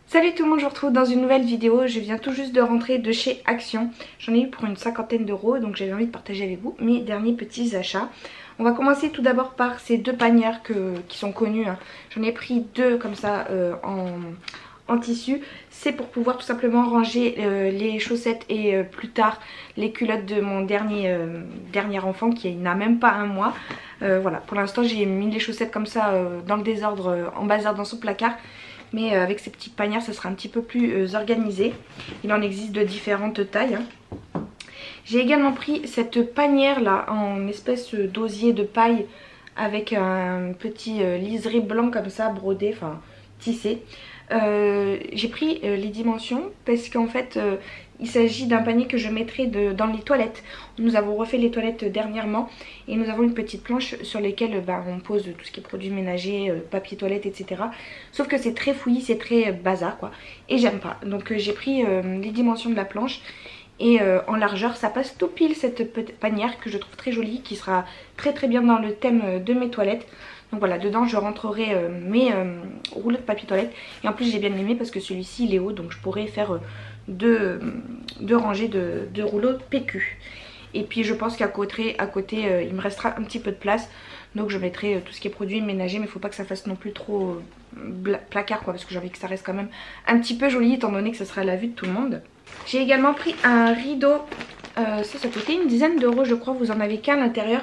Salut tout le monde, je vous retrouve dans une nouvelle vidéo. Je viens tout juste de rentrer de chez Action. J'en ai eu pour une cinquantaine d'euros, donc j'avais envie de partager avec vous mes derniers petits achats. On va commencer tout d'abord par ces deux panières qui sont connues, hein. J'en ai pris deux comme ça en tissu. C'est pour pouvoir tout simplement ranger les chaussettes et plus tard les culottes de mon dernier enfant qui n'a même pas un mois. Voilà, pour l'instant j'ai mis les chaussettes comme ça dans le désordre, en bazar dans son placard. Mais avec ces petites panières ça sera un petit peu plus organisé. Il en existe de différentes tailles, hein. J'ai également pris cette panière là en espèce d'osier de paille avec un petit liseré blanc comme ça brodé, enfin tissé. J'ai pris les dimensions parce qu'en fait il s'agit d'un panier que je mettrai dans les toilettes. Nous avons refait les toilettes dernièrement et nous avons une petite planche sur laquelle on pose tout ce qui est produits ménagers, papier toilette, etc. Sauf que c'est très fouillis, c'est très bazar quoi. Et j'aime pas. Donc j'ai pris les dimensions de la planche. Et en largeur ça passe tout pile cette petite panière que je trouve très jolie, qui sera très très bien dans le thème de mes toilettes. Donc voilà, dedans je rentrerai mes rouleaux de papier toilette. Et en plus j'ai bien aimé parce que celui-ci il est haut, donc je pourrais faire deux rangées de rouleaux PQ. Et puis je pense qu'à côté il me restera un petit peu de place. Donc je mettrai tout ce qui est produits ménagers, mais il ne faut pas que ça fasse non plus trop placard quoi, parce que j'ai envie que ça reste quand même un petit peu joli étant donné que ça sera à la vue de tout le monde. J'ai également pris un rideau, ça coûtait une dizaine d'euros je crois, vous en avez qu'un à l'intérieur.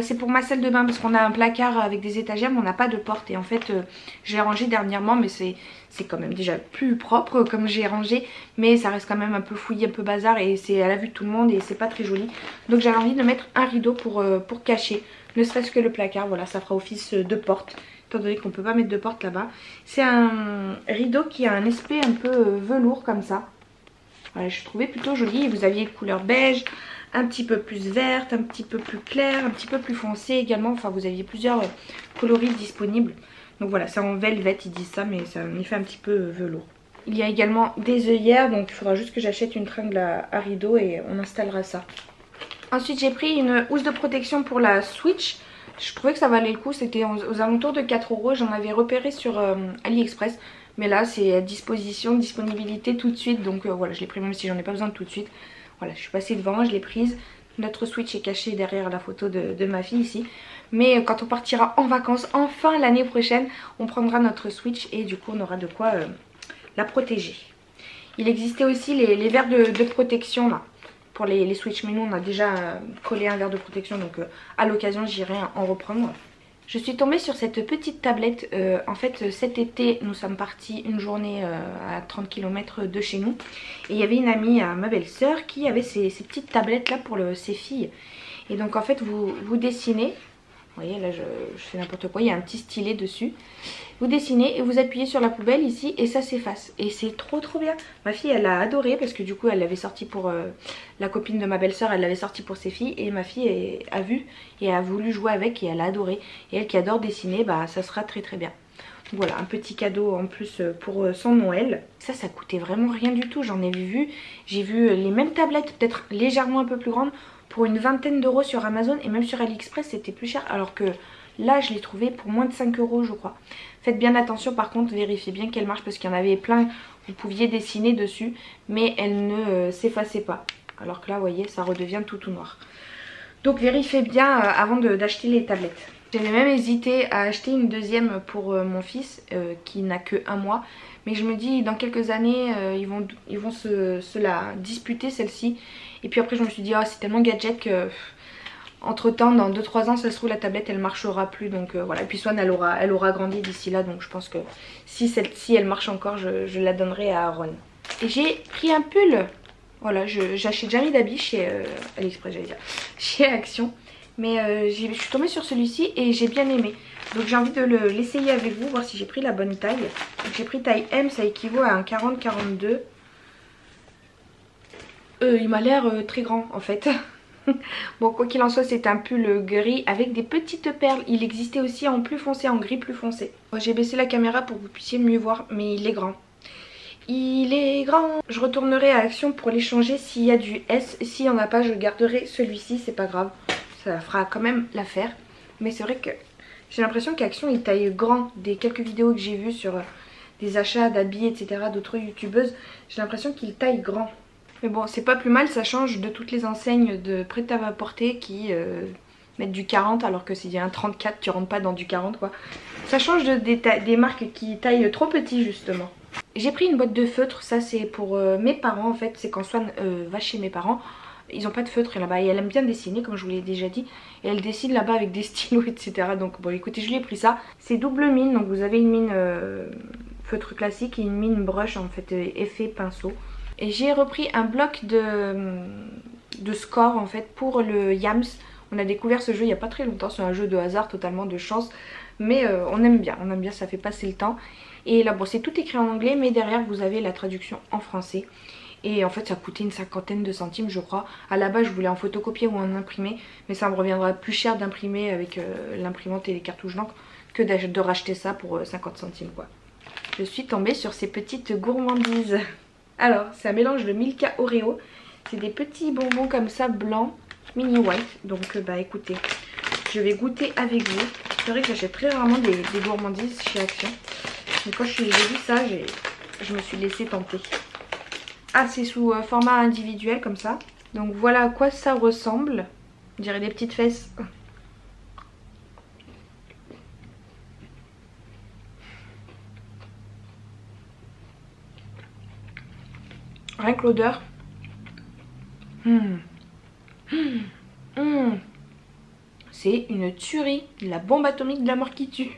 C'est pour ma salle de bain parce qu'on a un placard avec des étagères mais on n'a pas de porte. Et en fait je l'ai rangé dernièrement, mais c'est quand même déjà plus propre comme j'ai rangé. Mais ça reste quand même un peu fouillé, un peu bazar et c'est à la vue de tout le monde et c'est pas très joli. Donc j'avais envie de mettre un rideau pour cacher, ne serait-ce que le placard. Voilà, ça fera office de porte étant donné qu'on peut pas mettre de porte là-bas. C'est un rideau qui a un aspect un peu velours comme ça. Voilà, je trouvais plutôt joli. Vous aviez couleur beige, un petit peu plus verte, un petit peu plus claire, un petit peu plus foncé également. Enfin vous aviez plusieurs coloris disponibles. Donc voilà, c'est en velvet ils disent ça, mais ça m'y fait un petit peu velours. Il y a également des œillères, donc il faudra juste que j'achète une tringle à rideau et on installera ça. Ensuite j'ai pris une housse de protection pour la Switch. Je trouvais que ça valait le coup, c'était aux alentours de 4 euros. J'en avais repéré sur AliExpress. Mais là c'est à disposition, disponibilité tout de suite. Donc voilà, je l'ai pris même si j'en ai pas besoin tout de suite. Voilà, je suis passée devant, je l'ai prise. Notre Switch est cachée derrière la photo de ma fille ici. Mais quand on partira en vacances, enfin l'année prochaine, on prendra notre Switch et du coup on aura de quoi la protéger. Il existait aussi les verres de protection là. Pour les Switch, mais nous on a déjà collé un verre de protection, donc à l'occasion j'irai en reprendre. Je suis tombée sur cette petite tablette. En fait cet été nous sommes partis une journée à 30 km de chez nous. Et il y avait une amie à ma belle-sœur qui avait ces petites tablettes là pour ses filles. Et donc en fait vous dessinez. Vous voyez là je fais n'importe quoi, il y a un petit stylet dessus. Vous dessinez et vous appuyez sur la poubelle ici et ça s'efface. Et c'est trop bien. Ma fille elle a adoré parce que du coup elle l'avait sorti pour la copine de ma belle-sœur, elle l'avait sorti pour ses filles. Et ma fille a vu et a voulu jouer avec et elle a adoré. Et elle qui adore dessiner, bah ça sera très bien. Donc voilà, un petit cadeau en plus pour son Noël. Ça coûtait vraiment rien du tout, j'en ai vu. J'ai vu les mêmes tablettes, peut-être légèrement un peu plus grandes, pour une vingtaine d'euros sur Amazon. Et même sur AliExpress c'était plus cher, alors que là je l'ai trouvé pour moins de 5 euros je crois. Faites bien attention par contre, vérifiez bien qu'elle marche parce qu'il y en avait plein, vous pouviez dessiner dessus mais elle ne s'effaçait pas. Alors que là vous voyez ça redevient tout noir. Donc vérifiez bien avant d'acheter les tablettes. J'avais même hésité à acheter une deuxième pour mon fils qui n'a que 1 mois. Mais je me dis dans quelques années ils vont se la disputer celle-ci. Et puis après je me suis dit oh, c'est tellement gadget que entre temps dans 2-3 ans ça se trouve la tablette elle marchera plus. Donc voilà, et puis Swan elle aura grandi d'ici là. Donc je pense que si celle-ci elle marche encore je la donnerai à Aaron. Et j'ai pris un pull. Voilà, j'achète jamais d'habits chez AliExpress, j'allais dire, chez Action. Mais je suis tombée sur celui-ci et j'ai bien aimé. Donc j'ai envie de l'essayer avec vous, voir si j'ai pris la bonne taille. Donc j'ai pris taille M, ça équivaut à un 40-42. Il m'a l'air très grand en fait. Bon quoi qu'il en soit c'est un pull gris avec des petites perles. Il existait aussi en plus foncé, en gris plus foncé. J'ai baissé la caméra pour que vous puissiez mieux voir, mais il est grand. Il est grand. Je retournerai à Action pour les changer s'il y a du S. S'il n'y en a pas je garderai celui-ci, c'est pas grave. Ça fera quand même l'affaire. Mais c'est vrai que j'ai l'impression qu'Action il taille grand des quelques vidéos que j'ai vues sur des achats d'habits, etc. d'autres youtubeuses, j'ai l'impression qu'ils taillent grand. Mais bon, c'est pas plus mal, ça change de toutes les enseignes de prêt-à-porter qui mettent du 40 alors que s'il y a un 34, tu rentres pas dans du 40 quoi. Ça change des marques qui taillent trop petit justement. J'ai pris une boîte de feutres, ça c'est pour mes parents en fait, c'est quand Swan va chez mes parents. Ils ont pas de feutre là-bas et elle aime bien dessiner comme je vous l'ai déjà dit. Et elle dessine là-bas avec des stylos etc. Donc bon écoutez, je lui ai pris ça. C'est double mine, donc vous avez une mine feutre classique et une mine brush en fait effet pinceau. Et j'ai repris un bloc de score en fait pour le Yams. On a découvert ce jeu il n'y a pas très longtemps, c'est un jeu de hasard totalement de chance. Mais on aime bien, ça fait passer le temps. Et là bon c'est tout écrit en anglais mais derrière vous avez la traduction en français. Et en fait ça coûtait une cinquantaine de centimes je crois. À la base je voulais en photocopier ou en imprimer. Mais ça me reviendra plus cher d'imprimer avec l'imprimante et les cartouches d'encre que de racheter ça pour 50 centimes quoi. Je suis tombée sur ces petites gourmandises. Alors c'est un mélange de Milka Oreo. C'est des petits bonbons comme ça blancs, mini white. Donc bah écoutez, je vais goûter avec vous. C'est vrai que j'achète très rarement des gourmandises chez Action. Mais quand j'ai vu ça, je me suis laissée tenter. Ah c'est sous format individuel comme ça. Donc voilà à quoi ça ressemble. On dirait des petites fesses. Rien que l'odeur. C'est une tuerie. La bombe atomique de la mort qui tue.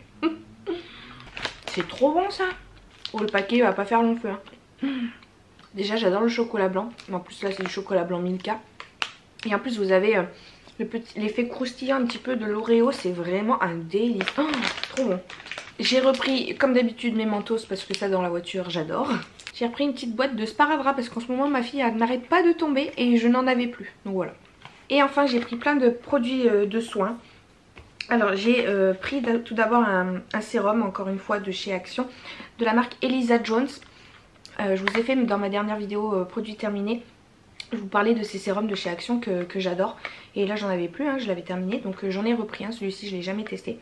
C'est trop bon ça. Oh le paquet va pas faire long feu hein. Déjà j'adore le chocolat blanc. En plus là c'est du chocolat blanc Milka. Et en plus vous avez l'effet croustillant un petit peu de l'Oreo. C'est vraiment un délice. Oh, trop bon. J'ai repris comme d'habitude mes Mentos parce que ça dans la voiture j'adore. J'ai repris une petite boîte de sparadrap parce qu'en ce moment ma fille n'arrête pas de tomber et je n'en avais plus. Donc voilà. Et enfin j'ai pris plein de produits de soins. Alors j'ai pris tout d'abord un sérum encore une fois de chez Action de la marque Elisa Jones. Je vous ai fait dans ma dernière vidéo produit terminé. Je vous parlais de ces sérums de chez Action que j'adore. Et là j'en avais plus, hein, je l'avais terminé. Donc j'en ai repris un, celui-ci je ne l'ai jamais testé.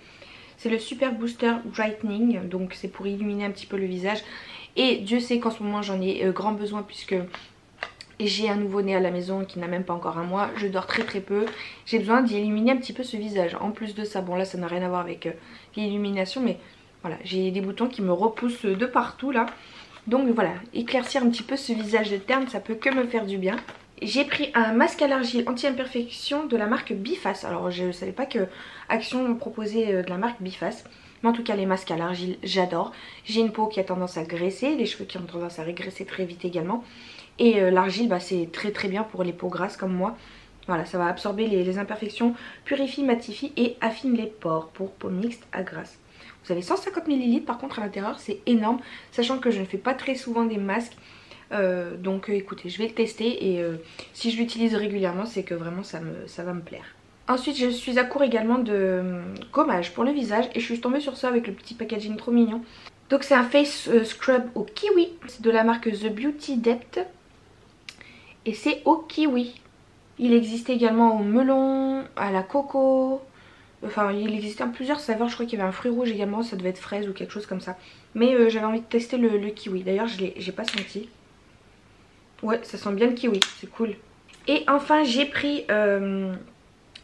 C'est le Super Booster Brightening. Donc c'est pour illuminer un petit peu le visage. Et Dieu sait qu'en ce moment j'en ai grand besoin puisque j'ai un nouveau-né à la maison qui n'a même pas encore un mois. Je dors très très peu. J'ai besoin d'y illuminer un petit peu ce visage. En plus de ça, bon là ça n'a rien à voir avec l'illumination. Mais voilà, j'ai des boutons qui me repoussent de partout là. Donc voilà, éclaircir un petit peu ce visage de terne, ça peut que me faire du bien. J'ai pris un masque à l'argile anti-imperfection de la marque Biface. Alors je ne savais pas que Action proposait de la marque Biface. Mais en tout cas les masques à l'argile j'adore. J'ai une peau qui a tendance à graisser, les cheveux qui ont tendance à régresser très vite également. Et l'argile bah, c'est très très bien pour les peaux grasses comme moi. Voilà, ça va absorber les imperfections, purifie, matifie et affine les pores pour peau mixte à grasse. Vous avez 150 ml par contre à l'intérieur, c'est énorme. Sachant que je ne fais pas très souvent des masques. Donc écoutez, je vais le tester et si je l'utilise régulièrement c'est que vraiment ça va me plaire. Ensuite je suis à court également de gommage pour le visage et je suis tombée sur ça avec le petit packaging trop mignon. Donc c'est un face scrub au kiwi, c'est de la marque The Beauty Depth et c'est au kiwi. Il existe également au melon, à la coco, enfin il existait en plusieurs saveurs, je crois qu'il y avait un fruit rouge également, ça devait être fraise ou quelque chose comme ça. Mais j'avais envie de tester le kiwi, d'ailleurs j'ai pas senti. Ouais ça sent bien le kiwi, c'est cool. Et enfin j'ai pris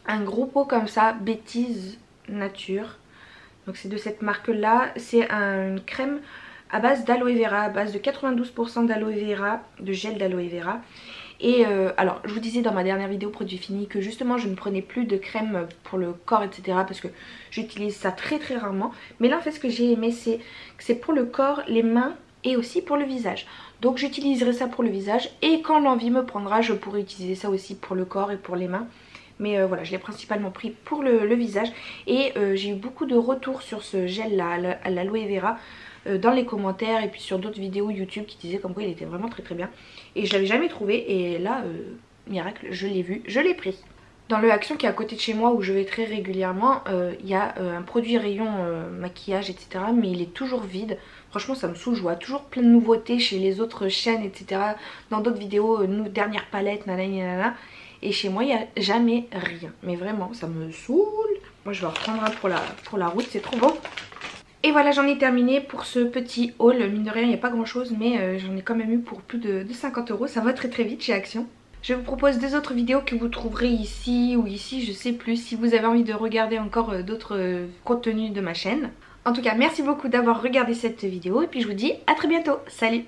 un gros pot comme ça, Bêtise Nature. Donc c'est de cette marque là. C'est une crème à base d'aloe vera, à base de 92% d'aloe vera, de gel d'aloe vera. Et alors je vous disais dans ma dernière vidéo produit fini que justement je ne prenais plus de crème pour le corps etc. Parce que j'utilise ça très très rarement. Mais là en fait ce que j'ai aimé c'est que c'est pour le corps, les mains et aussi pour le visage. Donc j'utiliserai ça pour le visage et quand l'envie me prendra je pourrai utiliser ça aussi pour le corps et pour les mains. Mais voilà, je l'ai principalement pris pour le visage. Et j'ai eu beaucoup de retours sur ce gel là à l'aloe vera dans les commentaires et puis sur d'autres vidéos YouTube qui disaient comme quoi il était vraiment très très bien. Et je l'avais jamais trouvé et là, miracle, je l'ai vu, je l'ai pris. Dans le Action qui est à côté de chez moi où je vais très régulièrement, il y a un produit rayon maquillage etc. Mais il est toujours vide. Franchement ça me saoule, je vois toujours plein de nouveautés chez les autres chaînes etc. Dans d'autres vidéos, dernière palette, nanana. Et chez moi il n'y a jamais rien. Mais vraiment ça me saoule. Moi je vais en reprendre un pour la route, c'est trop beau. Et voilà, j'en ai terminé pour ce petit haul. Mine de rien, il n'y a pas grand chose, mais j'en ai quand même eu pour plus de 50 €. Ça va très très vite chez Action. Je vous propose deux autres vidéos que vous trouverez ici ou ici, je sais plus, si vous avez envie de regarder encore d'autres contenus de ma chaîne. En tout cas, merci beaucoup d'avoir regardé cette vidéo et puis je vous dis à très bientôt. Salut!